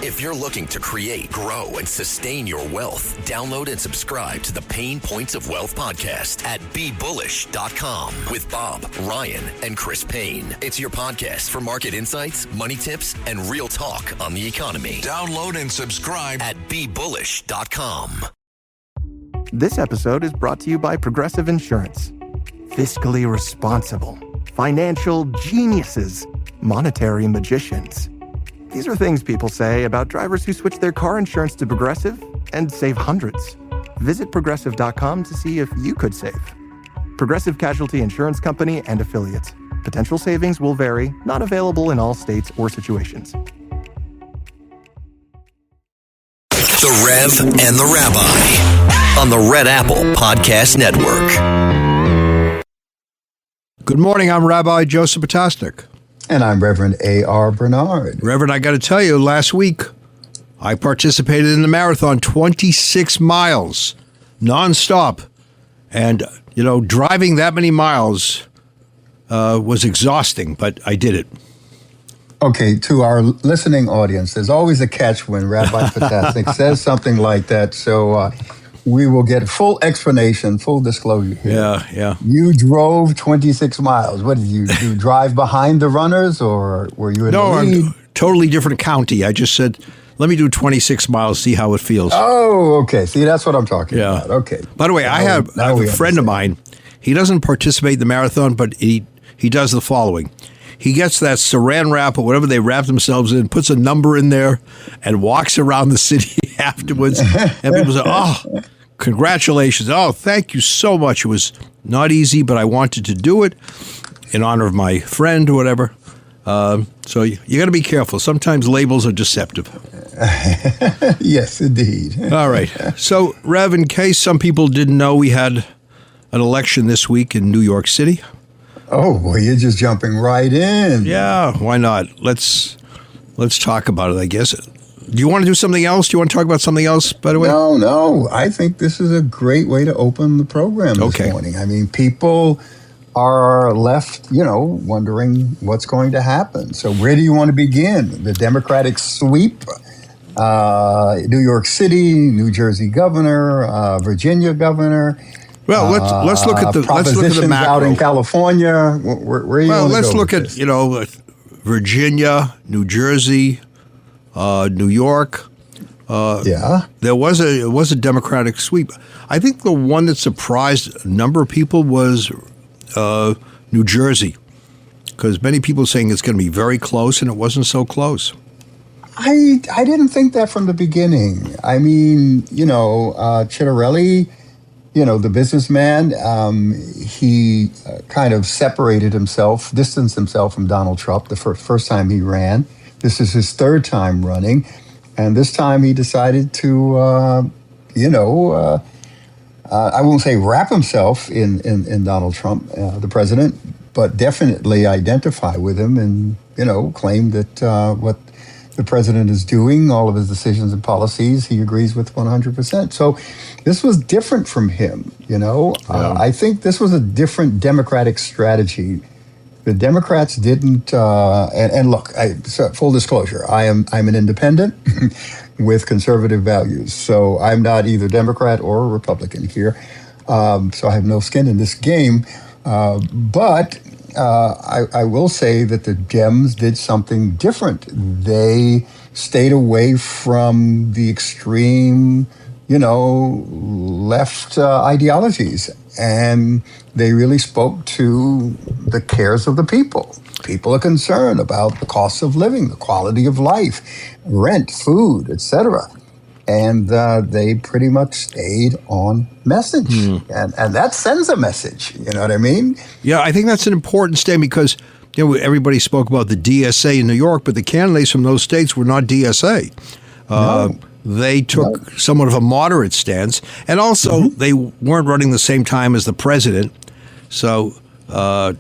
If you're looking to create, grow, and sustain your wealth, download and subscribe to the Pain Points of Wealth podcast at BeBullish.com with Bob, Ryan, and Chris Payne. It's your podcast for market insights, money tips, and real talk on the economy. Download and subscribe at BeBullish.com. This episode is brought to you by Progressive Insurance. Fiscally responsible, financial geniuses, monetary magicians. These are things people say about drivers who switch their car insurance to Progressive and save hundreds. Visit Progressive.com to see if you could save. Progressive Casualty Insurance Company and Affiliates. Potential savings will vary, not available in all states or situations. The Rev and the Rabbi on the Red Apple Podcast Network. Good morning. I'm Rabbi Joseph Potosnik. And I'm Reverend A.R. Bernard. Reverend, I got to tell you, last week I participated in the marathon, 26 miles, nonstop. And, driving that many miles was exhausting, but I did it. Okay, to our listening audience, there's always a catch when Rabbi Potosnik says something like that. So we will get full explanation, full disclosure here. Yeah. You drove 26 miles. What did you do? Drive behind the runners, or were you in the lead? No, totally different county. I just said, let me do 26 miles, see how it feels. Oh, okay. See, that's what I'm talking about. Okay. By the way, I have a friend of mine. He doesn't participate in the marathon, but he does the following. He gets that saran wrap or whatever they wrap themselves in, puts a number in there, and walks around the city afterwards. And people say, oh, congratulations. Oh, thank you so much. It was not easy, but I wanted to do it in honor of my friend or whatever. So you got to be careful. Sometimes labels are deceptive. Yes, indeed. All right. So, Rev, in case some people didn't know, we had an election this week in New York City. Oh, well, you're just jumping right in. Yeah, why not? Let's talk about it, I guess. Do you want to do something else? Do you want to talk about something else, by the way? No. I think this is a great way to open the program this morning. I mean, people are left, wondering what's going to happen. So where do you want to begin? The Democratic sweep, New York City, New Jersey governor, Virginia governor. Well, let's look at the macro. Out in California. Where you want to let's go look with at Virginia, New Jersey, New York. There was a Democratic sweep. I think the one that surprised a number of people was New Jersey, because many people are saying it's going to be very close, and it wasn't so close. I didn't think that from the beginning. I mean, Chitterelli, the businessman, he kind of distanced himself from Donald Trump the first time he ran. This is his third time running. And this time he decided to, I won't say wrap himself in Donald Trump, the president, but definitely identify with him and, claim that what the president is doing, all of his decisions and policies, he agrees with 100%. So this was different from him, I think this was a different Democratic strategy. The Democrats didn't, and look, full disclosure, I'm an independent with conservative values. So I'm not either Democrat or Republican here. So I have no skin in this game. But I will say that the Dems did something different. They stayed away from the extreme, left ideologies. And they really spoke to the cares of the people. People are concerned about the cost of living, the quality of life, rent, food, etc. And they pretty much stayed on message. And that sends a message, you know what I mean? Yeah, I think that's an important statement because everybody spoke about the DSA in New York, but the candidates from those states were not DSA. No. They took somewhat of a moderate stance. And also, they weren't running the same time as the president. So, that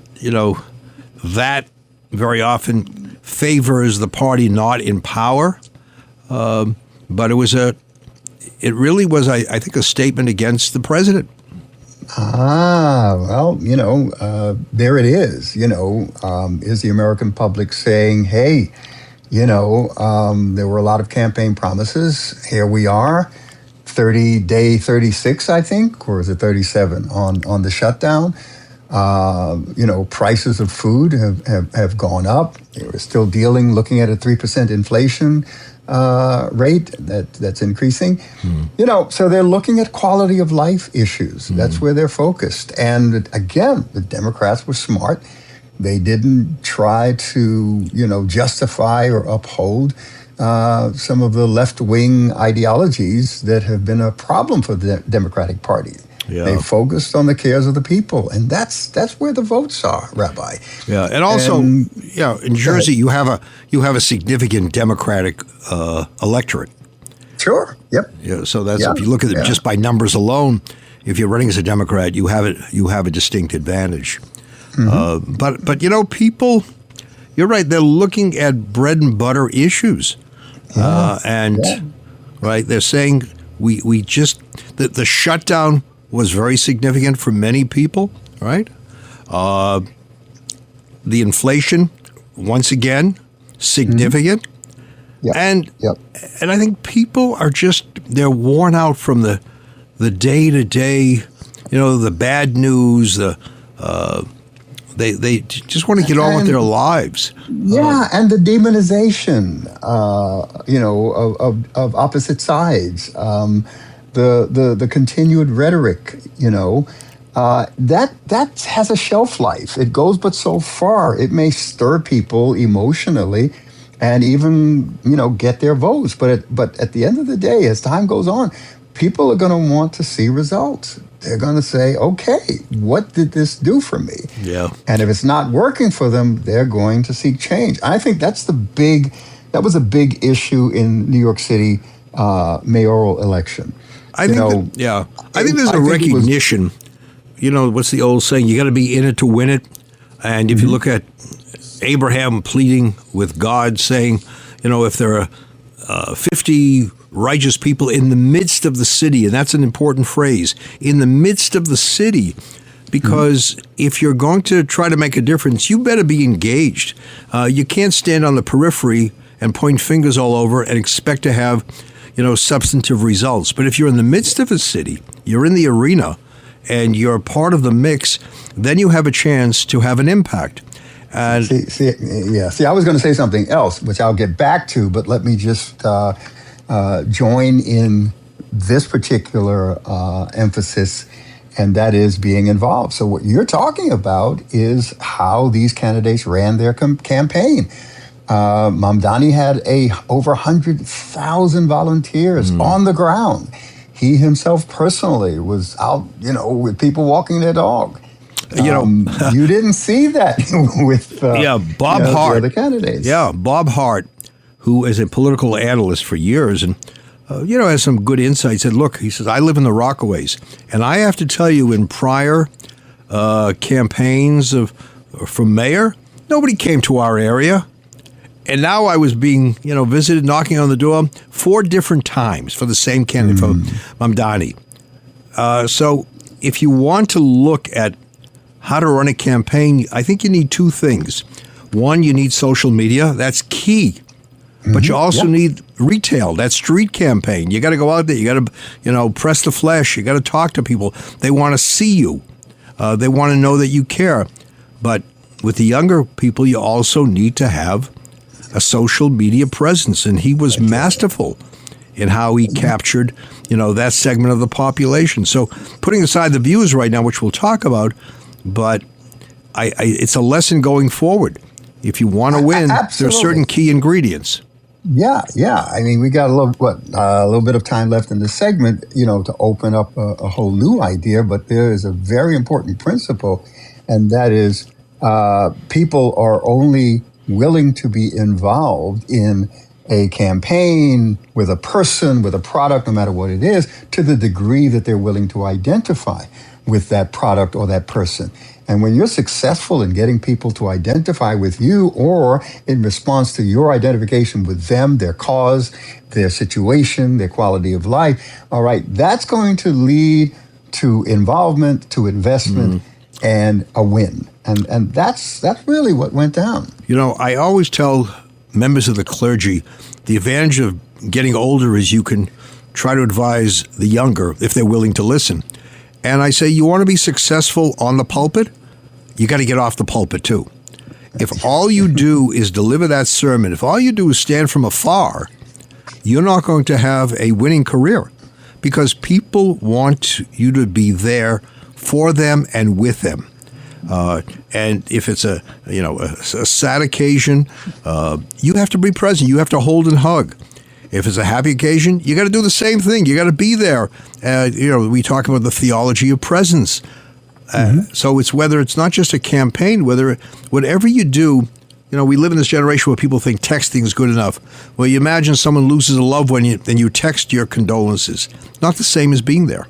very often favors the party not in power. But it really was, I think, a statement against the president. Well, there it is. Is the American public saying, hey, There were a lot of campaign promises. Here we are, day 36, I think, or is it 37 on the shutdown. Prices of food have gone up. We're still looking at a 3% inflation rate that's increasing. So they're looking at quality of life issues. That's where they're focused. And again, the Democrats were smart. They didn't try to, justify or uphold some of the left-wing ideologies that have been a problem for the Democratic Party. Yeah. They focused on the cares of the people, and that's where the votes are, Rabbi. Yeah, and also, in Jersey, you have a significant Democratic electorate. Sure. Yep. Yeah. So that's if you look at it just by numbers alone, if you're running as a Democrat, you have a distinct advantage. But people, you're right. They're looking at bread and butter issues, right. They're saying we just the shutdown was very significant for many people, right? The inflation, once again, significant. Yep. And I think people are they're worn out from the day-to-day, the bad news, they just want to get on with their lives. Yeah, and the demonization, of opposite sides. The continued rhetoric, that has a shelf life. It goes but so far. It may stir people emotionally and even, get their votes. But at the end of the day, as time goes on, people are going to want to see results. They're going to say, okay, what did this do for me? Yeah. And if it's not working for them, they're going to seek change. I think that was a big issue in New York City mayoral election. I think there's a recognition. What's the old saying? You got to be in it to win it. And if you look at Abraham pleading with God, saying, if there are 50 righteous people in the midst of the city, and that's an important phrase, in the midst of the city, because if you're going to try to make a difference, you better be engaged. You can't stand on the periphery and point fingers all over and expect to have substantive results. But if you're in the midst of a city, you're in the arena, and you're part of the mix, then you have a chance to have an impact. And See, I was going to say something else, which I'll get back to, but let me just join in this particular emphasis, and that is being involved. So what you're talking about is how these candidates ran their campaign. Mamdani had over 100,000 volunteers on the ground. He himself personally was out, with people walking their dog. You didn't see that with Bob Hart, the other candidates. Yeah, Bob Hart, who is a political analyst for years and has some good insight. Said, look, he says, I live in the Rockaways, and I have to tell you, in prior campaigns for mayor, nobody came to our area. And now I was being, visited, knocking on the door 4 different times for the same candidate, for Mamdani. So if you want to look at how to run a campaign, I think you need 2 things. One, you need social media. That's key. But you also need retail, that street campaign. You got to go out there. You got to, press the flesh. You got to talk to people. They want to see you. They want to know that you care. But with the younger people, you also need to have a social media presence, and he was masterful in how he captured, that segment of the population. So, putting aside the views right now, which we'll talk about, but it's a lesson going forward. If you want to win, there are certain key ingredients. Yeah. I mean, we got a little bit of time left in this segment, to open up a whole new idea. But there is a very important principle, and that is people are only willing to be involved in a campaign with a person, with a product, no matter what it is, to the degree that they're willing to identify with that product or that person. And when you're successful in getting people to identify with you, or in response to your identification with them, their cause, their situation, their quality of life, all right, that's going to lead to involvement, to investment, and a win. And that's really what went down. I always tell members of the clergy, the advantage of getting older is you can try to advise the younger if they're willing to listen. And I say, you want to be successful on the pulpit, you got to get off the pulpit too. If all you do is deliver that sermon, if all you do is stand from afar, you're not going to have a winning career, because people want you to be there for them and with them. And if it's a sad occasion, you have to be present. You have to hold and hug. If it's a happy occasion, you got to do the same thing. You got to be there. We talk about the theology of presence. So it's whether it's not just a campaign, whatever you do. We live in this generation where people think texting is good enough. Well, you imagine someone loses a loved one, and you text your condolences. Not the same as being there.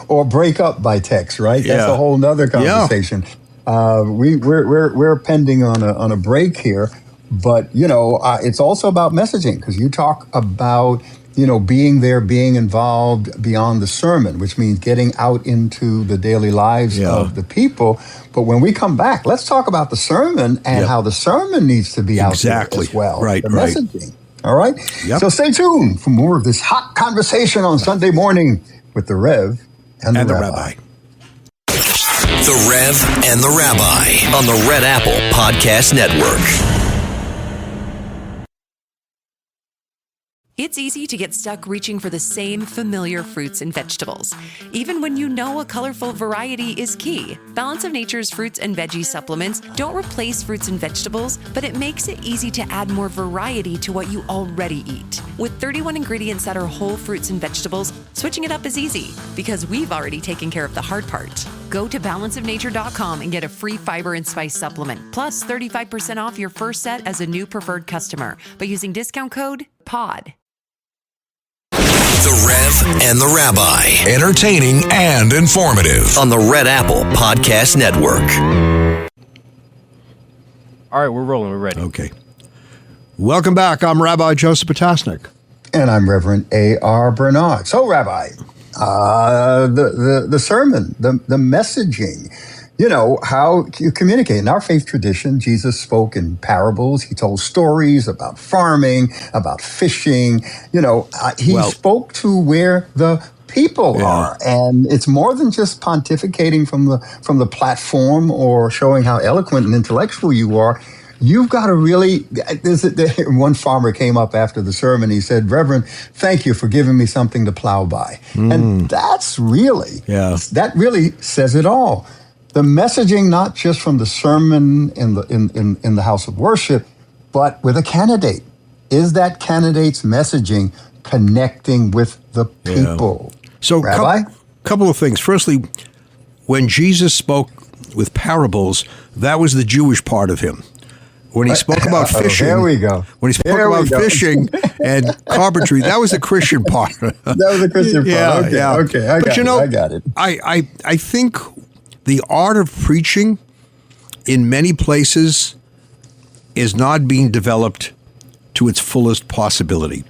or break up by text, right? That's a whole nother conversation. Yeah. We're pending on a break here, but it's also about messaging, because you talk about being there, being involved beyond the sermon, which means getting out into the daily lives of the people. But when we come back, let's talk about the sermon and how the sermon needs to be out there as well. Right, the messaging. All right? Yep. So stay tuned for more of this hot conversation on Sunday morning with the Rev and the Rabbi. The Rev and the Rabbi on the Red Apple Podcast Network. It's easy to get stuck reaching for the same familiar fruits and vegetables, even when you know a colorful variety is key. Balance of Nature's fruits and veggie supplements don't replace fruits and vegetables, but it makes it easy to add more variety to what you already eat. With 31 ingredients that are whole fruits and vegetables, switching it up is easy, because we've already taken care of the hard part. Go to balanceofnature.com and get a free fiber and spice supplement, plus 35% off your first set as a new preferred customer by using discount code POD. The Rev and the Rabbi. Entertaining and informative on the Red Apple Podcast Network. All right, we're rolling. We're ready. Okay. Welcome back. I'm Rabbi Joseph Potasnik. And I'm Reverend A.R. Bernard. So, Rabbi, the sermon, the messaging, how you communicate. In our faith tradition, Jesus spoke in parables. He told stories about farming, about fishing. He spoke to where the people are. And it's more than just pontificating from the platform or showing how eloquent and intellectual you are. You've got to really, one farmer came up after the sermon. He said, Reverend, thank you for giving me something to plow by. And that really says it all. The messaging, not just from the sermon in the house of worship, but with a candidate. Is that candidate's messaging connecting with the people? So, Rabbi? Couple of things. Firstly, when Jesus spoke with parables, that was the Jewish part of him. When he spoke about fishing, there we go. When he spoke about fishing and carpentry, that was the Christian part. That was the Christian part. Okay, I got it. I think the art of preaching in many places is not being developed to its fullest possibility.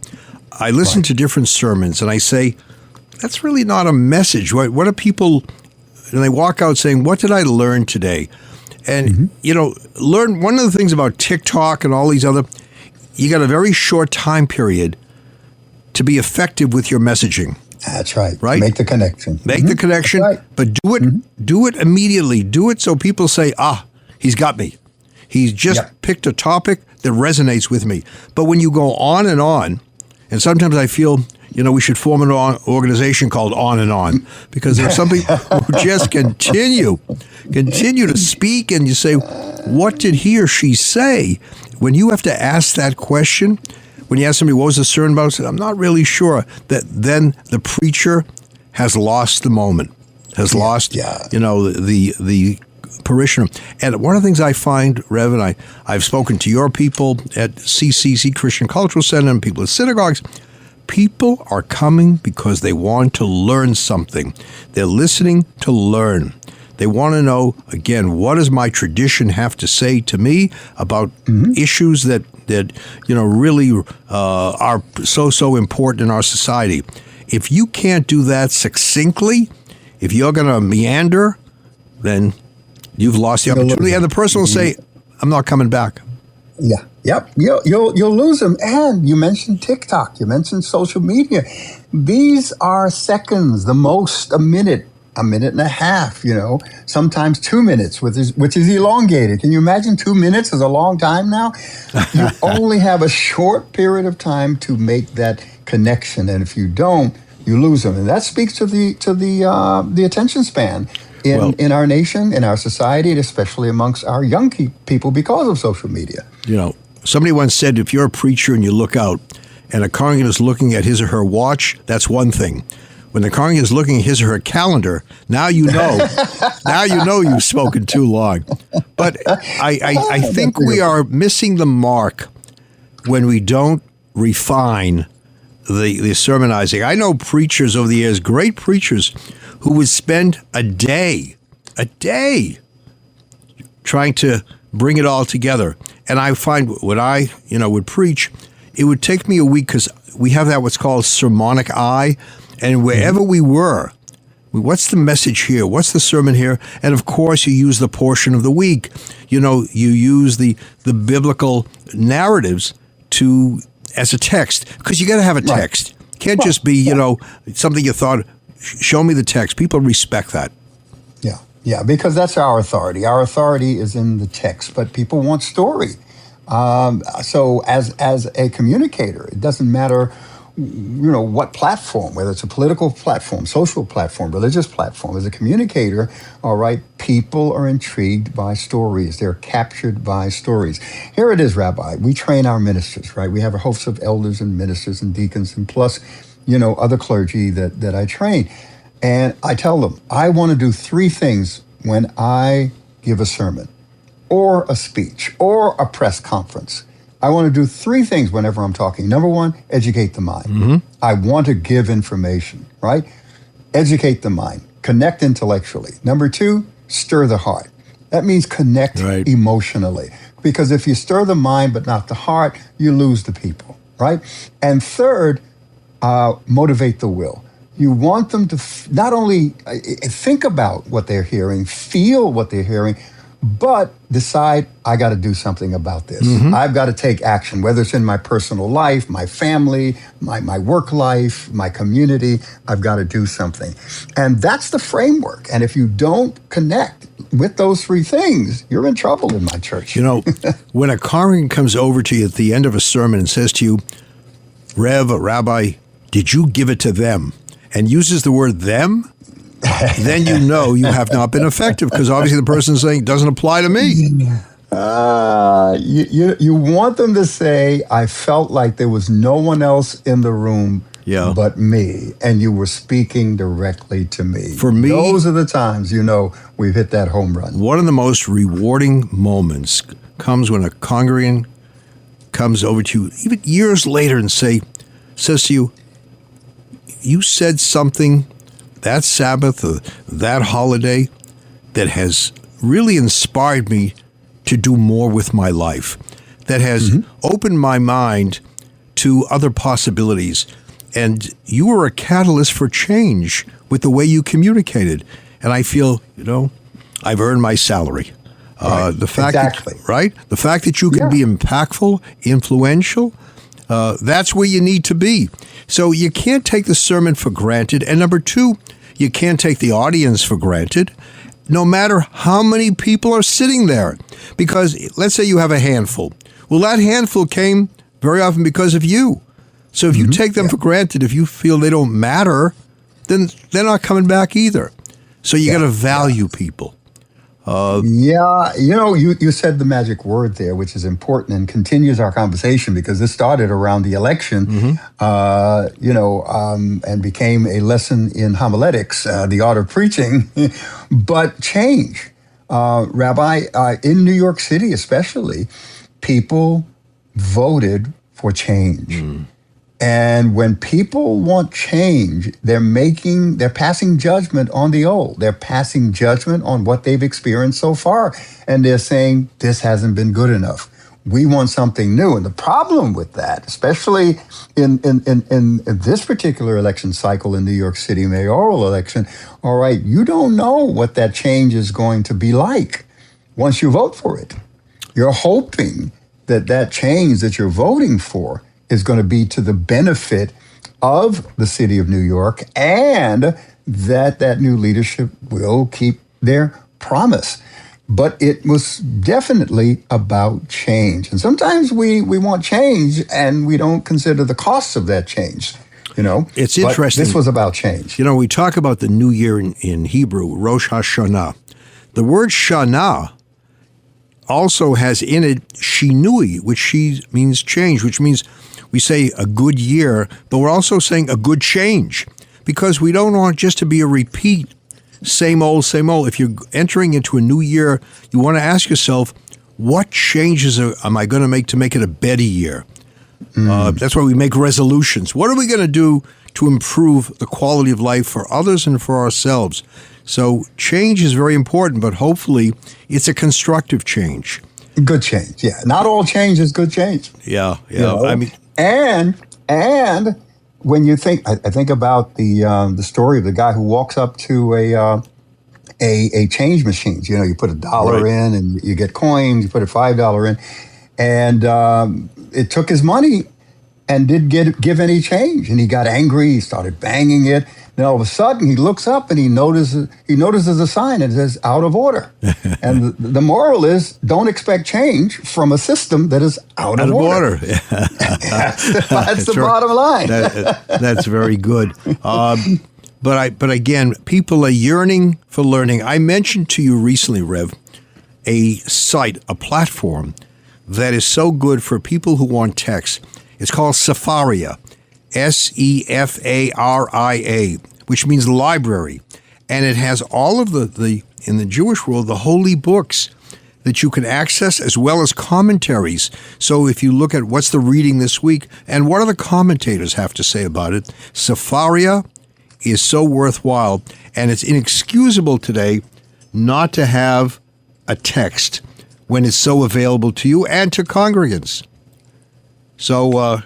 I listen to different sermons and I say, that's really not a message. What are people, and they walk out saying, what did I learn today? And, learn one of the things about TikTok and all these other, you got a very short time period to be effective with your messaging. That's right. Right? Make the connection. Make the connection, but do it immediately. Do it so people say, he's got me. He's just picked a topic that resonates with me. But when you go on, and sometimes I feel, we should form an organization called On and On, because there's some people who just continue to speak, and you say, what did he or she say? When you have to ask that question, when you ask somebody, what was the sermon about? I said, I'm not really sure. That then the preacher has lost the moment, has lost, the parishioner. And one of the things I find, Rev, and I've spoken to your people at CCC, Christian Cultural Center, and people at synagogues, people are coming because they want to learn something. They're listening to learn. They want to know, again, what does my tradition have to say to me about issues that really are so important in our society. If you can't do that succinctly, if you're going to meander, then You've lost the opportunity, and the person will say, "I'm not coming back." Yeah. Yep. You'll lose them. And you mentioned TikTok. You mentioned social media. These are seconds, the most, a minute and a half, sometimes 2 minutes, which is elongated. Can you imagine 2 minutes is a long time now? You only have a short period of time to make that connection. And if you don't, you lose them. And that speaks to the attention span in our nation, in our society, and especially amongst our young people because of social media. Somebody once said, if you're a preacher and you look out and a congregant is looking at his or her watch, that's one thing. When the congregant is looking at his or her calendar, now you know you've spoken too long. But I think we are missing the mark when we don't refine the sermonizing. I know preachers over the years, great preachers, who would spend a day trying to bring it all together. And I find when I, would preach, it would take me a week because we have that what's called sermonic eye. And wherever we were, what's the message here? What's the sermon here? And of course, you use the portion of the week. You use the biblical narratives as a text, because you got to have a text. Right. Can't just be, something you thought, show me the text. People respect that. Yeah, because that's our authority. Our authority is in the text, but people want story. So as a communicator, it doesn't matter what platform, whether it's a political platform, social platform, religious platform. As a communicator, all right, people are intrigued by stories. They're captured by stories. Here it is, Rabbi. We train our ministers, right? We have a host of elders and ministers and deacons and plus, other clergy that I train. And I tell them, I want to do 3 things when I give a sermon or a speech or a press conference. I want to do 3 things whenever I'm talking. Number 1, educate the mind. Mm-hmm. I want to give information, right? Educate the mind, connect intellectually. Number 2, stir the heart. That means connect emotionally. Because if you stir the mind but not the heart, you lose the people, right? And third, motivate the will. You want them to not only think about what they're hearing, feel what they're hearing, but decide, I got to do something about this. Mm-hmm. I've got to take action, whether it's in my personal life, my family, my work life, my community. I've got to do something. And that's the framework. And if you don't connect with those 3 things, you're in trouble in my church. When a congregant comes over to you at the end of a sermon and says to you, Rev, Rabbi, did you give it to them? And uses the word them, then you have not been effective, because obviously the person is saying, doesn't apply to me. You want them to say, I felt like there was no one else in the room but me, and you were speaking directly to me. For me, those are the times we've hit that home run. One of the most rewarding moments comes when a congregant comes over to you, even years later, and says to you, you said something that Sabbath or that holiday that has really inspired me to do more with my life, that has opened my mind to other possibilities. And you were a catalyst for change with the way you communicated. And I feel, I've earned my salary. The fact the fact that you can be impactful, influential, that's where you need to be. So you can't take the sermon for granted. And number 2, you can't take the audience for granted, no matter how many people are sitting there. Because let's say you have a handful. Well, that handful came very often because of you. So if you take them for granted, if you feel they don't matter, then they're not coming back either. So you got to value people. You said the magic word there, which is important and continues our conversation, because this started around the election, and became a lesson in homiletics, the art of preaching, but change. Rabbi, in New York City especially, people voted for change. And when people want change, they're passing judgment on the old. They're passing judgment on what they've experienced so far. And they're saying, this hasn't been good enough. We want something new. And the problem with that, especially in this particular election cycle in New York City mayoral election, all right, you don't know what that change is going to be like. once you vote for it, you're hoping that that change that you're voting for is going to be to the benefit of the city of New York, and that new leadership will keep their promise. But it was definitely about change. And sometimes we want change and we don't consider the costs of that change. It's But interesting. this was about change. We talk about the new year in Hebrew, Rosh Hashanah. The word Shana also has in it shinui, which means change, which means we say a good year, but we're also saying a good change, because we don't want just to be a repeat, same old, same old. If you're entering into a new year, you want to ask yourself, what changes am I going to make it a better year? That's why we make resolutions. What are we going to do to improve the quality of life for others and for ourselves? So change is very important, but hopefully it's a constructive change. Good change, yeah. Not all change is good change. Yeah. I mean, and when you think, I think about the story of the guy who walks up to a change machine. You put $1 in and you get coins. You put a $5 in, and it took his money and didn't give any change. And he got angry. He started banging it. Then all of a sudden, he looks up and he notices a sign that says "out of order." And the moral is, don't expect change from a system that is out of order. That's the bottom line. That's very good. But again, people are yearning for learning. I mentioned to you recently, Rev, a site, a platform that is so good for people who want text. It's called Sefaria, Sefaria, which means library. And it has all of the in the Jewish world, the holy books that you can access, as well as commentaries. So if you look at what's the reading this week and what do the commentators have to say about it, Sefaria is so worthwhile. And it's inexcusable today not to have a text when it's so available to you and to congregants. So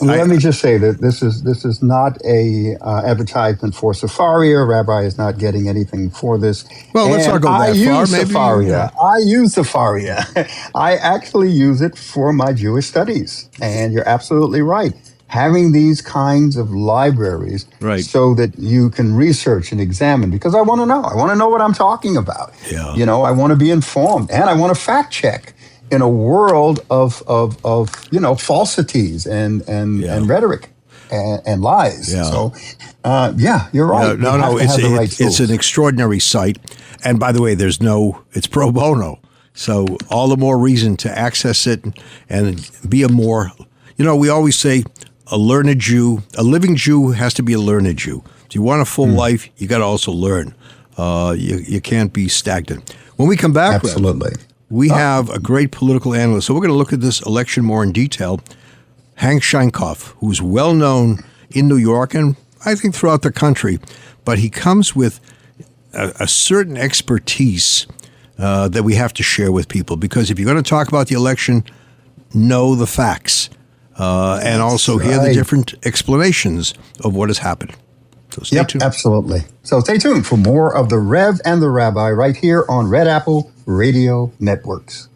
let me just say that this is not a advertisement for Sefaria. Rabbi is not getting anything for this. Well, let's not go that far. Maybe. I use Sefaria. I actually use it for my Jewish studies. And you're absolutely right. Having these kinds of libraries so that you can research and examine, because I want to know. I want to know what I'm talking about. Yeah. I want to be informed, and I want to fact check in a world of falsities and rhetoric and lies. Yeah. So, you're right. No, it's an extraordinary site. And by the way, it's pro bono. So all the more reason to access it and be a more, we always say a living Jew has to be a learned Jew. If you want a full life, you got to also learn. You can't be stagnant. When we come back, absolutely. We have a great political analyst. So we're going to look at this election more in detail. Hank Sheinkoff, who's well known in New York and I think throughout the country, but he comes with a certain expertise that we have to share with people, because if you're going to talk about the election, know the facts and also hear the different explanations of what has happened. So stay tuned. Absolutely. So stay tuned for more of the Rev and the Rabbi right here on Red Apple Radio Networks.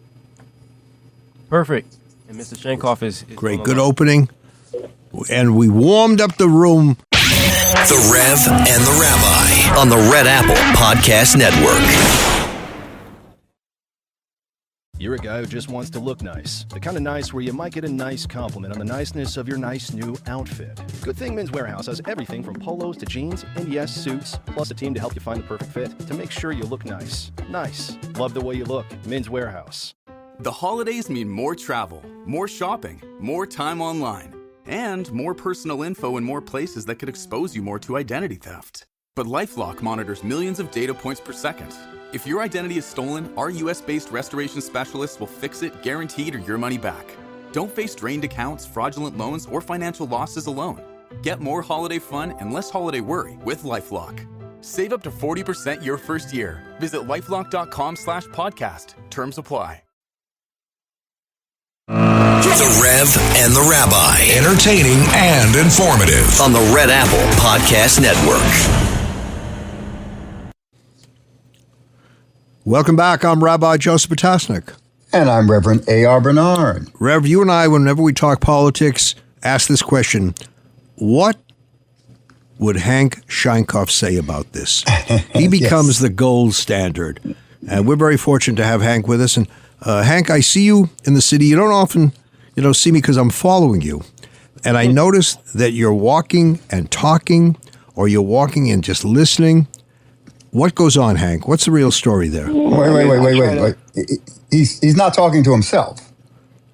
Perfect. And Mr. Sheinkoff is great. Good opening. And we warmed up the room. The Rev and the Rabbi on the Red Apple Podcast Network. You're a guy who just wants to look nice. The kind of nice where you might get a nice compliment on the niceness of your nice new outfit. Good thing Men's Warehouse has everything from polos to jeans and yes, suits, plus a team to help you find the perfect fit to make sure you look nice. Nice. Love the way you look. Men's Warehouse. The holidays mean more travel, more shopping, more time online, and more personal info in more places that could expose you more to identity theft. But LifeLock monitors millions of data points per second. If your identity is stolen, our US-based restoration specialists will fix it, guaranteed, or your money back. Don't face drained accounts, fraudulent loans, or financial losses alone. Get more holiday fun and less holiday worry with LifeLock. Save up to 40% your first year. Visit lifelock.com/podcast. Terms apply. The Rev and the Rabbi. Entertaining and informative on the Red Apple Podcast Network. Welcome back. I'm Rabbi Joseph Potasnik. And I'm Reverend A.R. Bernard. Rev, you and I, whenever we talk politics, ask this question: what would Hank Scheinkoff say about this? He becomes the gold standard. And we're very fortunate to have Hank with us. And Hank, I see you in the city. You don't often, see me because I'm following you. And I noticed that you're walking and talking, or you're walking and just listening. What goes on, Hank? What's the real story there? Wait. He's not talking to himself.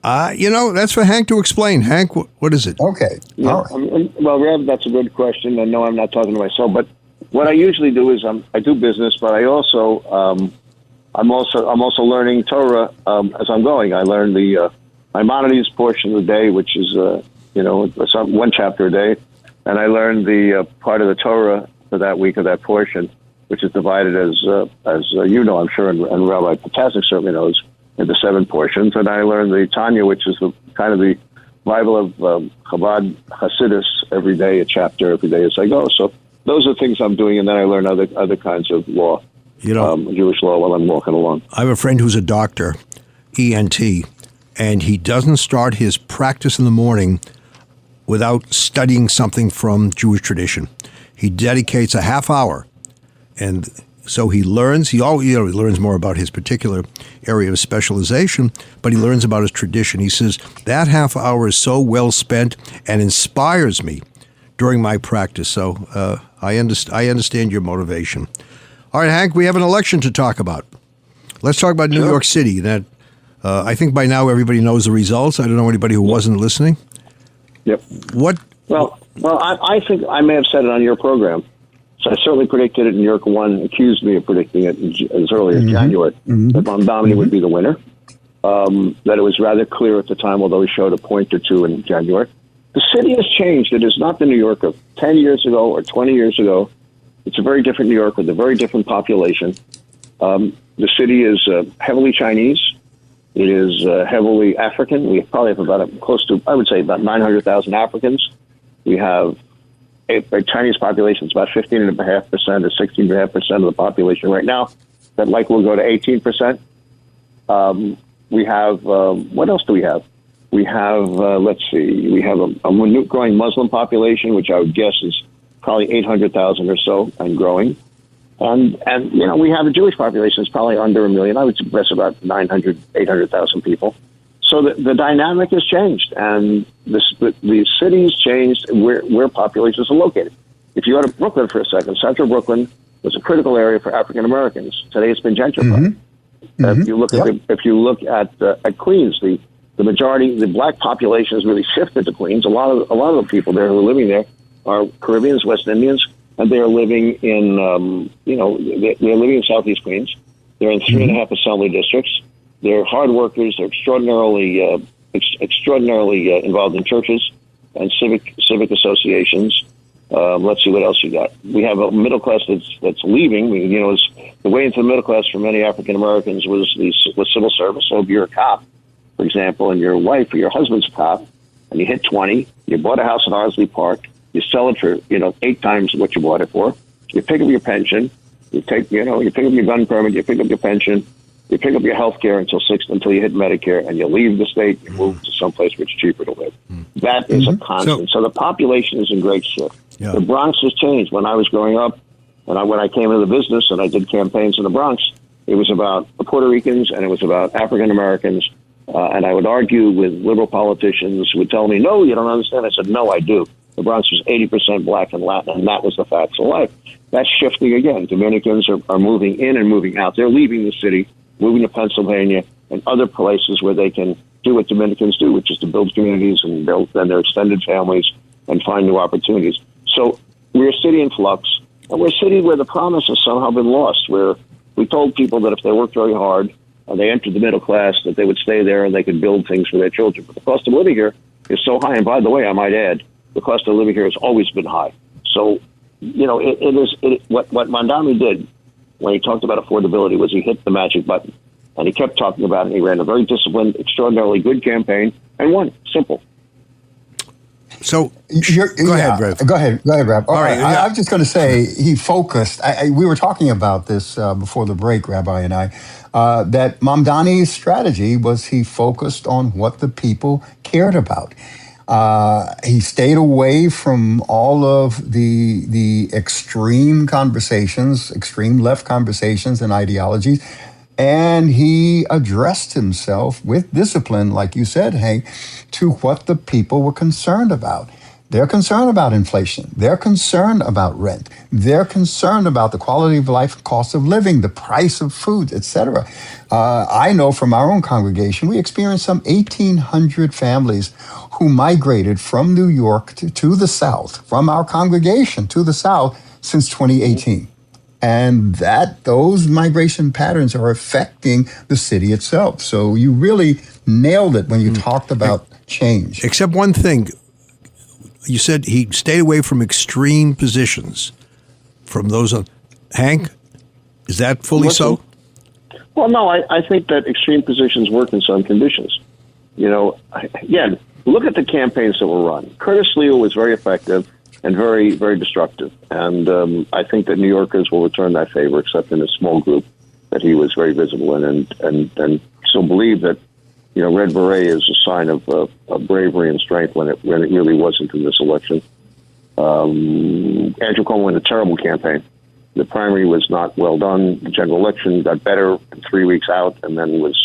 That's for Hank to explain. Hank, what is it? Okay. Yeah. All right. Well, Rev, that's a good question. And no, I'm not talking to myself. But what I usually do is I do business, but I also I'm also learning Torah as I'm going. I learn the Maimonides portion of the day, which is one chapter a day, and I learn the part of the Torah for that week of that portion, which is divided as I'm sure, and Rabbi Potasnik certainly knows, into 7 portions. And I learn the Tanya, which is kind of the Bible of Chabad Hasidus, every day a chapter, every day as I go. So those are things I'm doing, and then I learn other kinds of law, Jewish law, while I'm walking along. I have a friend who's a doctor, ENT, and he doesn't start his practice in the morning without studying something from Jewish tradition. He dedicates a half hour, and so he learns. He learns more about his particular area of specialization, but he learns about his tradition. He says that half hour is so well spent and inspires me during my practice. So I understand your motivation. All right, Hank, we have an election to talk about. Let's talk about New York City. That I think by now everybody knows the results. I don't know anybody who wasn't listening. Yep. What? Well, I think I may have said it on your program. So I certainly predicted it. New York won, accused me of predicting it as early as January, that Mamdani would be the winner. That it was rather clear at the time, although he showed a point or two in January. The city has changed. It is not the New York of 10 years ago or 20 years ago. It's a very different New York with a very different population. The city is heavily Chinese. It is heavily African. We probably have about close to, I would say, about 900,000 Africans. We have a Chinese population. It's about 15.5% or 16.5% of the population right now. That likely will go to 18%. We have, what else do we have? We have, let's see, we have a growing Muslim population, which I would guess is probably 800,000 or so and growing. And we have a Jewish population that's probably under 1 million. I would guess about 800,000 people. So the dynamic has changed, and the city's changed where populations are located. If you go to Brooklyn for a second, Central Brooklyn was a critical area for African Americans. Today it's been gentrified. If you look at Queens, the majority, the black population has really shifted to Queens. A lot of the people there who are living there are Caribbeans, West Indians, and they are living in they're living in Southeast Queens. They're in 3.5 assembly districts. They're hard workers. They're extraordinarily involved in churches and civic associations. Let's see what else you got. We have a middle class that's leaving. The way into the middle class for many African Americans was civil service. So if you're a cop, for example, and your wife or your husband's a cop, and you hit 20, you bought a house in Ardsley Park, you sell it for 8 times what you bought it for. You pick up your pension. You pick up your gun permit. You pick up your pension. You pick up your health care until you hit Medicare, and you leave the state, you move to someplace where it's cheaper to live. That is a constant. So the population is in great shift. Yeah. The Bronx has changed. When I was growing up, when I came into the business and I did campaigns in the Bronx, it was about the Puerto Ricans and it was about African Americans. And I would argue with liberal politicians who would tell me, no, you don't understand. I said, no, I do. The Bronx was 80% black and Latin, and that was the facts of life. That's shifting again. Dominicans are moving in and moving out. They're leaving the city, moving to Pennsylvania and other places where they can do what Dominicans do, which is to build communities and build their extended families and find new opportunities. So we're a city in flux, and we're a city where the promise has somehow been lost, where we told people that if they worked very hard and they entered the middle class, that they would stay there and they could build things for their children. But the cost of living here is so high. And by the way, I might add, the cost of living here has always been high. So, what Mamdani did when he talked about affordability was he hit the magic button. And he kept talking about it. He ran a very disciplined, extraordinarily good campaign and won. Simple. So go ahead, Rev. Go ahead, Rab. All right. I was just going to say he focused. We were talking about this before the break, Rabbi and I. That Mamdani's strategy was he focused on what the people cared about. He stayed away from all of the extreme conversations, extreme left conversations and ideologies. And he addressed himself with discipline, like you said, Hank, to what the people were concerned about. They're concerned about inflation. They're concerned about rent. They're concerned about the quality of life, cost of living, the price of food, etc. I know from our own congregation, we experienced some 1,800 families who migrated from New York to the South, from our congregation to the South since 2018. And those migration patterns are affecting the city itself. So you really nailed it when you talked about change. Except one thing. You said he stayed away from extreme positions, from those on. Hank, is that fully so? Well, no, I think that extreme positions work in some conditions. Again, look at the campaigns that were run. Curtis Lew was very effective and very, very destructive. And I think that New Yorkers will return that favor, except in a small group that he was very visible in, and still believe that, red beret is a sign of bravery and strength when it really wasn't in this election. Andrew Cuomo won a terrible campaign. The primary was not well done. The general election got better 3 weeks out, and then it was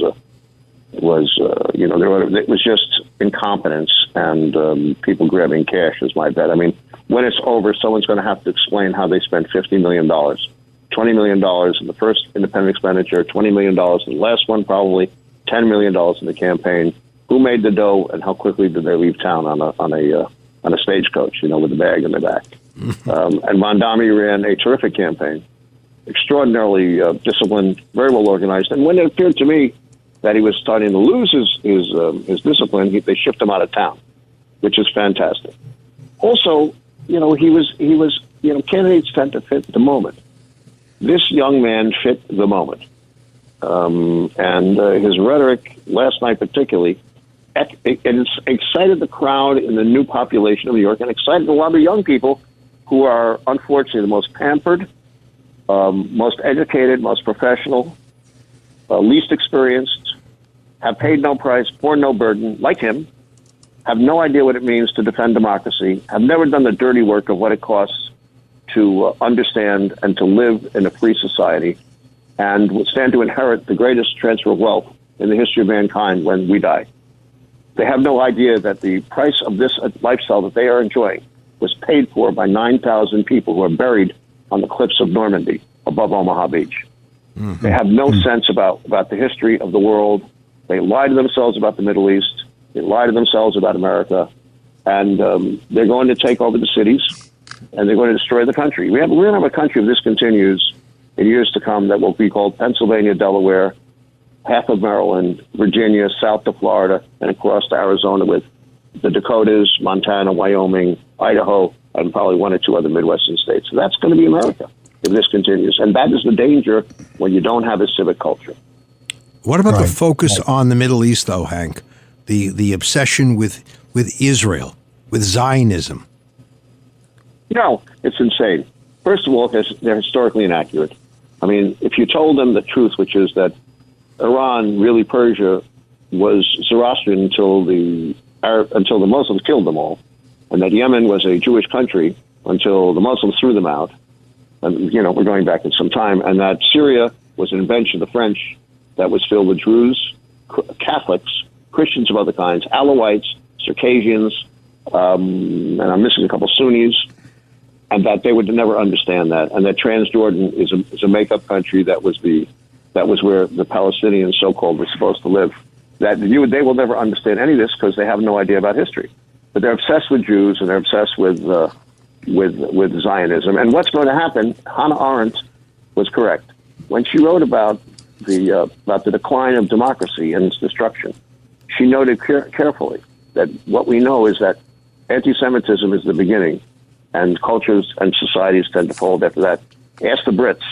just incompetence and people grabbing cash is my bet. I mean, when it's over, someone's going to have to explain how they spent $50 million, $20 million in the first independent expenditure, $20 million in the last one, probably $10 million in the campaign. Who made the dough, and how quickly did they leave town on a stagecoach, with the bag in the back? And Mamdani ran a terrific campaign, extraordinarily disciplined, very well organized. And when it appeared to me that he was starting to lose his discipline, they shipped him out of town, which is fantastic. Also, he was candidates tend to fit the moment. This young man fit the moment. And his rhetoric last night particularly, it excited the crowd in the new population of New York and excited a lot of young people who are unfortunately the most pampered, most educated, most professional, least experienced, have paid no price, borne no burden, like him, have no idea what it means to defend democracy, have never done the dirty work of what it costs to understand and to live in a free society, and will stand to inherit the greatest transfer of wealth in the history of mankind when we die. They have no idea that the price of this lifestyle that they are enjoying was paid for by 9,000 people who are buried on the cliffs of Normandy above Omaha Beach. Mm-hmm. They have no sense about the history of the world. They lie to themselves about the Middle East. They lie to themselves about America. And they're going to take over the cities, and they're going to destroy the country. We're going to have a country, if this continues, in years to come, that will be called Pennsylvania, Delaware, half of Maryland, Virginia, south to Florida, and across to Arizona with the Dakotas, Montana, Wyoming, Idaho, and probably one or two other Midwestern states. So that's going to be America if this continues. And that is the danger when you don't have a civic culture. What about the focus on the Middle East, though, Hank? The obsession with Israel, with Zionism? It's insane. First of all, they're historically inaccurate. I mean, if you told them the truth, which is that Iran, really Persia, was Zoroastrian until the Muslims killed them all, and that Yemen was a Jewish country until the Muslims threw them out, and we're going back in some time, and that Syria was an invention of the French that was filled with Druze, Catholics, Christians of other kinds, Alawites, Circassians, and I'm missing a couple Sunnis, and that they would never understand that, and that Transjordan is a make-up country that was where the Palestinians, so-called, were supposed to live. They will never understand any of this because they have no idea about history. But they're obsessed with Jews and they're obsessed with Zionism. And what's going to happen? Hannah Arendt was correct when she wrote about the decline of democracy and its destruction. She noted carefully that what we know is that anti-Semitism is the beginning, and cultures and societies tend to fold after that. Ask the Brits,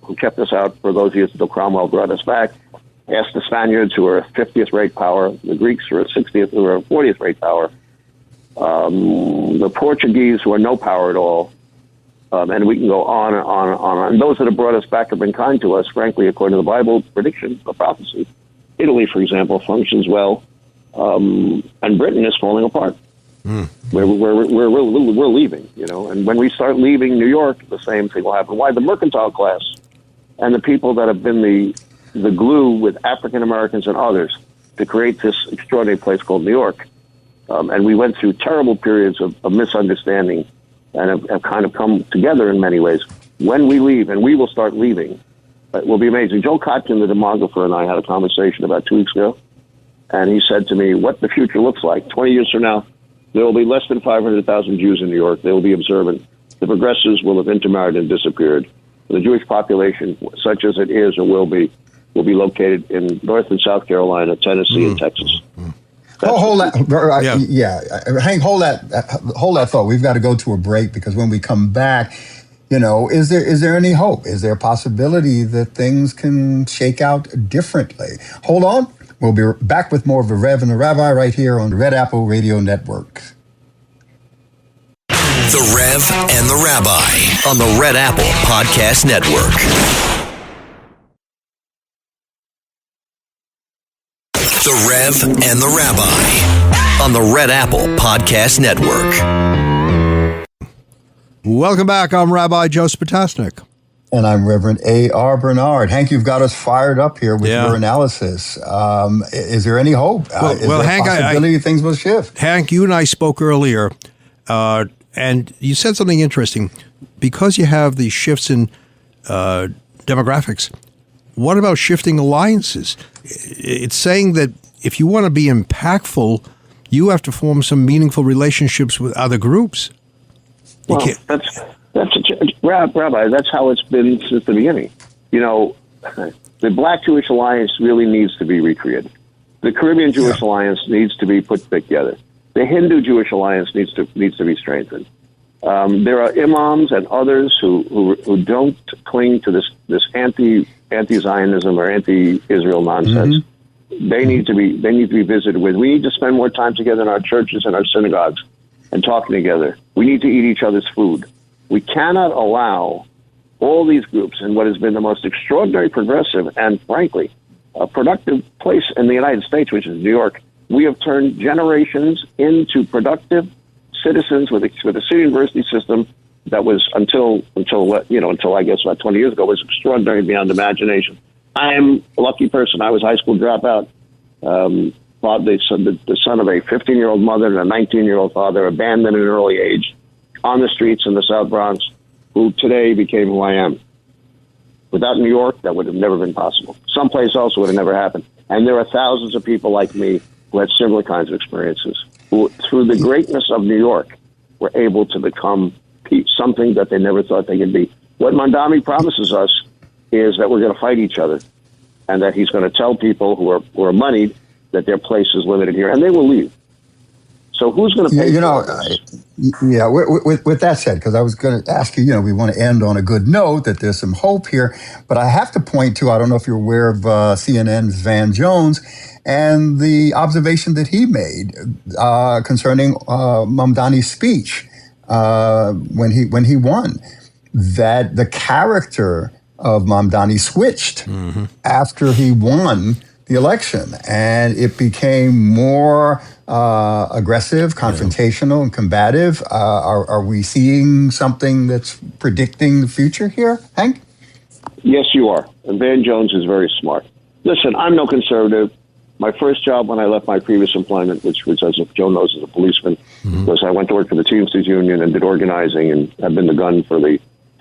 who kept us out for those years until Cromwell brought us back. Ask the Spaniards, who are a 50th rate power. The Greeks were a 60th or a 40th rate power. the Portuguese, who are no power at all, and we can go on and on and on. And those that have brought us back have been kind to us, frankly, according to the Bible prediction, the prophecy. Italy, for example, functions well, and Britain is falling apart. We're leaving, and when we start leaving New York, the same thing will happen. Why? The mercantile class and the people that have been the glue with African Americans and others to create this extraordinary place called New York. And we went through terrible periods of misunderstanding and have kind of come together in many ways. When we leave, and we will start leaving, it will be amazing. Joe Kotkin, the demographer, and I had a conversation about 2 weeks ago, and he said to me, what the future looks like. 20 years from now, there will be less than 500,000 Jews in New York. They will be observant. The progressives will have intermarried and disappeared. The Jewish population, such as it is or will be located in North and South Carolina, Tennessee, and Texas. Hold that. Hank, hold that thought. We've got to go to a break because when we come back, is there any hope? Is there a possibility that things can shake out differently? Hold on. We'll be back with more of the Rev and the Rabbi right here on the Red Apple Radio Network. The Rev and the Rabbi on the Red Apple Podcast Network. The Rev and the Rabbi on the Red Apple Podcast Network. Welcome back. I'm Rabbi Joe Spatasnik. And I'm Reverend A.R. Bernard. Hank, you've got us fired up here with your analysis. Is there any hope? Is there Hank, a possibility things will shift? Hank, you and I spoke earlier, and you said something interesting. Because you have these shifts in demographics, what about shifting alliances? It's saying that if you want to be impactful, you have to form some meaningful relationships with other groups. Well, Rabbi, that's how it's been since the beginning. The Black Jewish Alliance really needs to be recreated. The Caribbean Jewish Alliance needs to be put together. The Hindu Jewish Alliance needs to be strengthened. There are imams and others who don't cling to this anti-Zionism or anti-Israel nonsense. They need to be visited with. We need to spend more time together in our churches and our synagogues and talking together. We need to eat each other's food. We cannot allow all these groups in what has been the most extraordinary, progressive, and frankly, a productive place in the United States, which is New York. We have turned generations into productive citizens with a city university system that was until I guess about 20 years ago was extraordinary beyond imagination. I am a lucky person. I was a high school dropout. The son of a 15-year-old mother and a 19-year-old father, abandoned at an early age on the streets in the South Bronx, who today became who I am. Without New York, that would have never been possible. Someplace else would have never happened. And there are thousands of people like me who had similar kinds of experiences, who, through the greatness of New York, were able to become something that they never thought they could be. What Mamdani promises us is that we're going to fight each other, and that he's going to tell people who are moneyed that their place is limited here, and they will leave. So who's going to pay for this? With that said, because I was going to ask you, we want to end on a good note, that there's some hope here, but I have to point to, I don't know if you're aware of CNN's Van Jones and the observation that he made concerning Mamdani's speech when he won, that the character of Mamdani switched after he won the election, and it became more aggressive, confrontational, and combative. Are we seeing something that's predicting the future here, Hank? Yes, you are. And Van Jones is very smart. Listen, I'm no conservative. My first job when I left my previous employment, which as Joe knows, as a policeman, was I went to work for the Teamsters Union and did organizing, and I've been the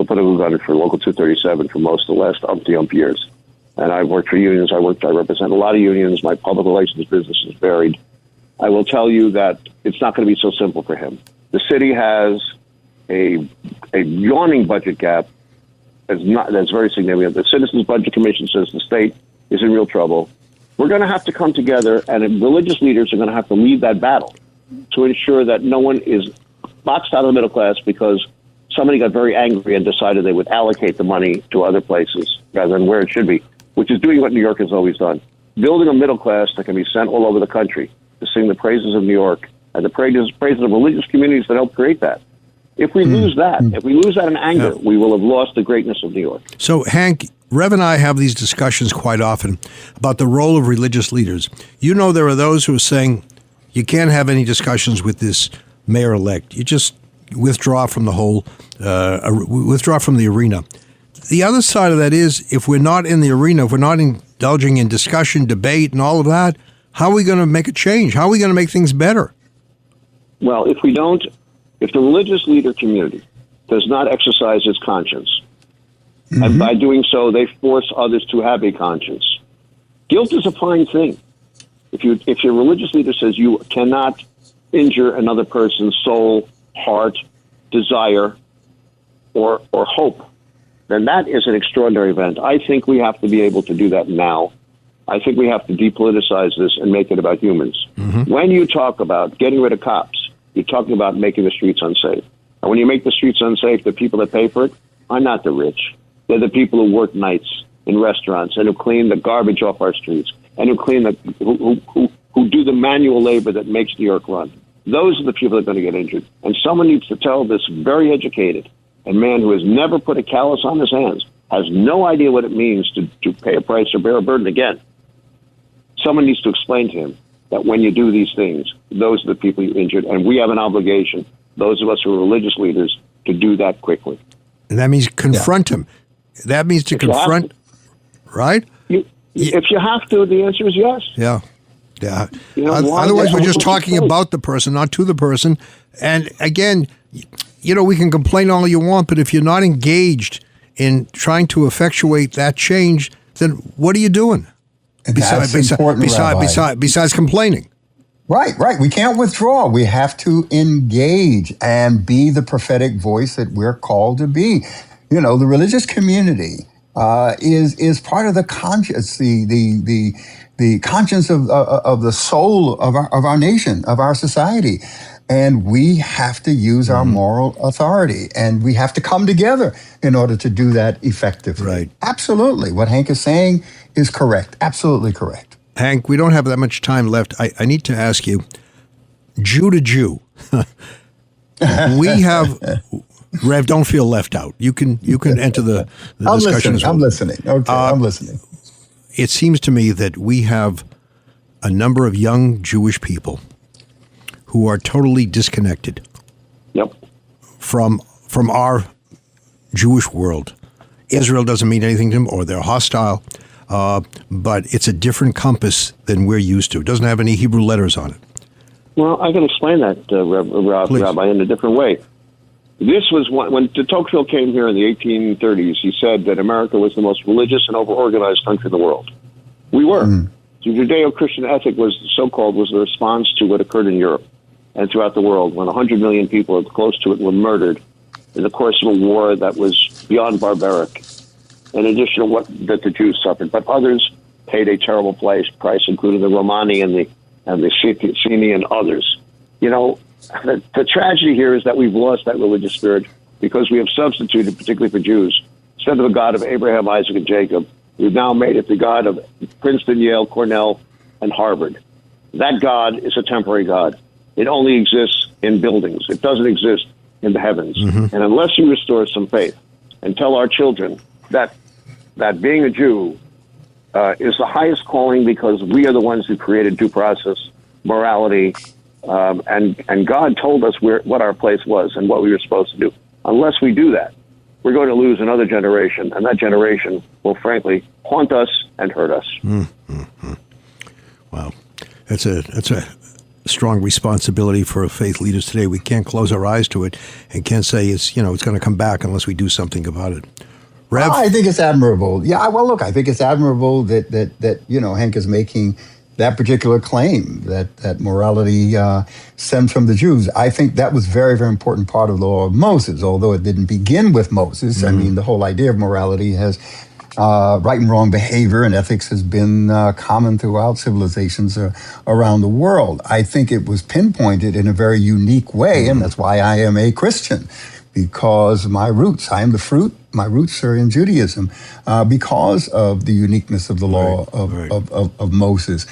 political gun for Local 237 for most of the last umpty years. And I've worked for unions. I represent a lot of unions. My public relations business is varied. I will tell you that it's not going to be so simple for him. The city has a yawning budget gap that's very significant. The Citizens Budget Commission says the state is in real trouble. We're going to have to come together, and religious leaders are going to have to lead that battle to ensure that no one is boxed out of the middle class because somebody got very angry and decided they would allocate the money to other places rather than where it should be, which is doing what New York has always done. Building a middle class that can be sent all over the country to sing the praises of New York and the praises of religious communities that helped create that. If we lose that, if we lose that in anger, we will have lost the greatness of New York. So, Hank, Rev and I have these discussions quite often about the role of religious leaders. You know, there are those who are saying you can't have any discussions with this mayor-elect. You just withdraw from the whole, withdraw from the arena. The other side of that is, if we're not in the arena, if we're not indulging in discussion, debate, and all of that, how are we going to make a change? How are we going to make things better? Well, if the religious leader community does not exercise its conscience, and by doing so, they force others to have a conscience. Guilt is a fine thing. If your religious leader says you cannot injure another person's soul, heart, desire, or hope, then that is an extraordinary event. I think we have to be able to do that now. I think we have to depoliticize this and make it about humans. When you talk about getting rid of cops, you're talking about making the streets unsafe. And when you make the streets unsafe, the people that pay for it are not the rich. They're the people who work nights in restaurants and who clean the garbage off our streets and who clean who do the manual labor that makes New York run. Those are the people that are going to get injured. And someone needs to tell this very educated and man who has never put a callus on his hands, has no idea what it means to pay a price or bear a burden again. Someone needs to explain to him that when you do these things, those are the people you injured. And we have an obligation, those of us who are religious leaders, to do that quickly. And that means confront him. That means to confront, right? If you have to, the answer is yes. Yeah. Otherwise, we're just talking about the person, not to the person. And again, we can complain all you want, but if you're not engaged in trying to effectuate that change, then what are you doing? Besides complaining. Right. We can't withdraw. We have to engage and be the prophetic voice that we're called to be. The religious community is part of the conscience, the conscience of the soul of our nation, of our society. And we have to use our moral authority, and we have to come together in order to do that effectively. Right. Absolutely. What Hank is saying is correct. Absolutely correct. Hank, we don't have that much time left. I need to ask you, Jew to Jew, we have... Rev, don't feel left out. You can enter the discussion as well. I'm listening. Okay, I'm listening. It seems to me that we have a number of young Jewish people who are totally disconnected from our Jewish world. Israel doesn't mean anything to them, or they're hostile, but it's a different compass than we're used to. It doesn't have any Hebrew letters on it. Well, I can explain that, Rabbi, in a different way. This was when de Tocqueville came here in the 1830s. He said that America was the most religious and over-organized country in the world. We were. The Judeo-Christian ethic was the response to what occurred in Europe and throughout the world when 100 million people or close to it were murdered in the course of a war that was beyond barbaric, in addition to what that the Jews suffered. But others paid a terrible price, including the Romani and the Sini and others. The tragedy here is that we've lost that religious spirit because we have substituted, particularly for Jews, instead of the God of Abraham, Isaac, and Jacob, we've now made it the God of Princeton, Yale, Cornell, and Harvard. That God is a temporary God. It only exists in buildings. It doesn't exist in the heavens. And unless you restore some faith and tell our children that being a Jew is the highest calling because we are the ones who created due process, morality, and God told us what our place was and what we were supposed to do. Unless we do that, we're going to lose another generation, and that generation will frankly haunt us and hurt us. Wow. That's a strong responsibility for faith leaders today. We can't close our eyes to it and can't say it's going to come back unless we do something about it. Rev? I think it's admirable. Yeah, well, look, I think it's admirable that Hank is making that particular claim that morality stems from the Jews. I think that was very, very important part of the law of Moses, although it didn't begin with Moses. I mean, the whole idea of morality has right and wrong behavior and ethics has been common throughout civilizations around the world. I think it was pinpointed in a very unique way, and that's why I am a Christian, because my roots, I am the fruit. My roots are in Judaism because of the uniqueness of the law of Moses.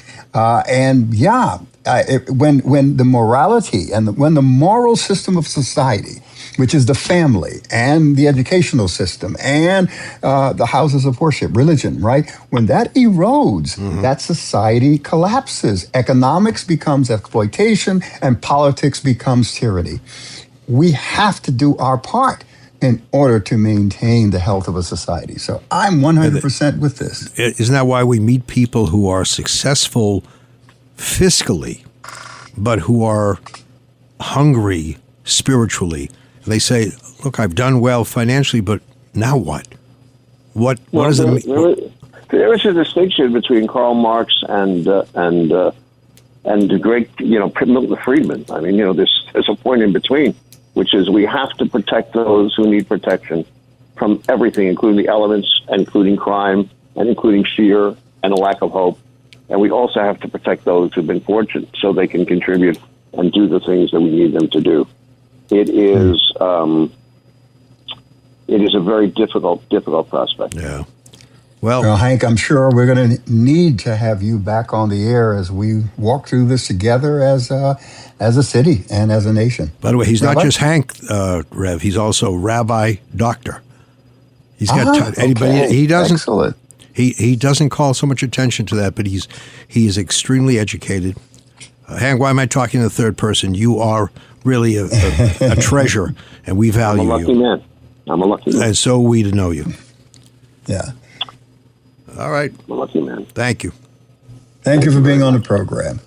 when the morality and when the moral system of society, which is the family and the educational system and the houses of worship, religion, right? When that erodes, that society collapses. Economics becomes exploitation and politics becomes tyranny. We have to do our part in order to maintain the health of a society. So I'm 100% with this. Isn't that why we meet people who are successful fiscally, but who are hungry spiritually? They say, look, I've done well financially, but now what? What does it mean? There is a distinction between Karl Marx and the great, Milton Friedman. I mean, there's a point in between, which is we have to protect those who need protection from everything, including the elements, including crime, and including fear and a lack of hope. And we also have to protect those who've been fortunate so they can contribute and do the things that we need them to do. It is a very difficult prospect. Yeah. Well, Hank, I'm sure we're going to need to have you back on the air as we walk through this together as a city and as a nation. By the way, he's not just Hank, Rev. He's also Rabbi Doctor. He's got he doesn't. Excellent. He doesn't call so much attention to that, but he is extremely educated. Hank, why am I talking in the third person? You are really a treasure, and we value you. I'm a lucky man. I'm a lucky man. And so are we to know you. Yeah. All right. I'm a lucky man. Thank you. Thank you for being on the program.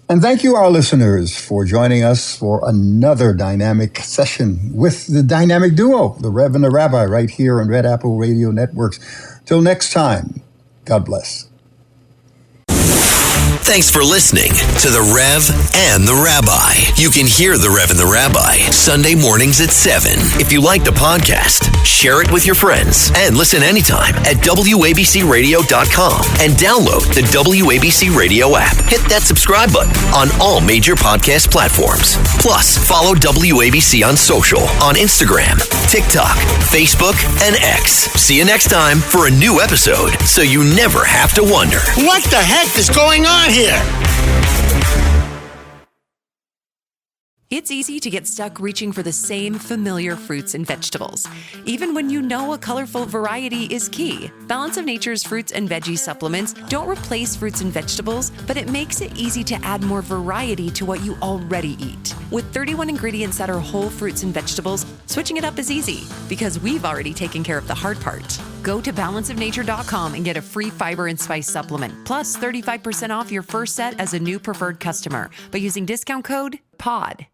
And thank you, our listeners, for joining us for another dynamic session with the dynamic duo, the Rev and the Rabbi, right here on Red Apple Radio Networks. Till next time, God bless. Thanks for listening to The Rev and the Rabbi. You can hear The Rev and the Rabbi Sunday mornings at 7. If you like the podcast, share it with your friends and listen anytime at WABCRadio.com and download the WABC Radio app. Hit that subscribe button on all major podcast platforms. Plus, follow WABC on social on Instagram, TikTok, Facebook, and X. See you next time for a new episode so you never have to wonder. What the heck is going on here? It's easy to get stuck reaching for the same familiar fruits and vegetables, even when you know a colorful variety is key. Balance of Nature's fruits and veggie supplements don't replace fruits and vegetables, but it makes it easy to add more variety to what you already eat. With 31 ingredients that are whole fruits and vegetables, switching it up is easy because we've already taken care of the hard part. Go to balanceofnature.com and get a free fiber and spice supplement, plus 35% off your first set as a new preferred customer by using discount code POD.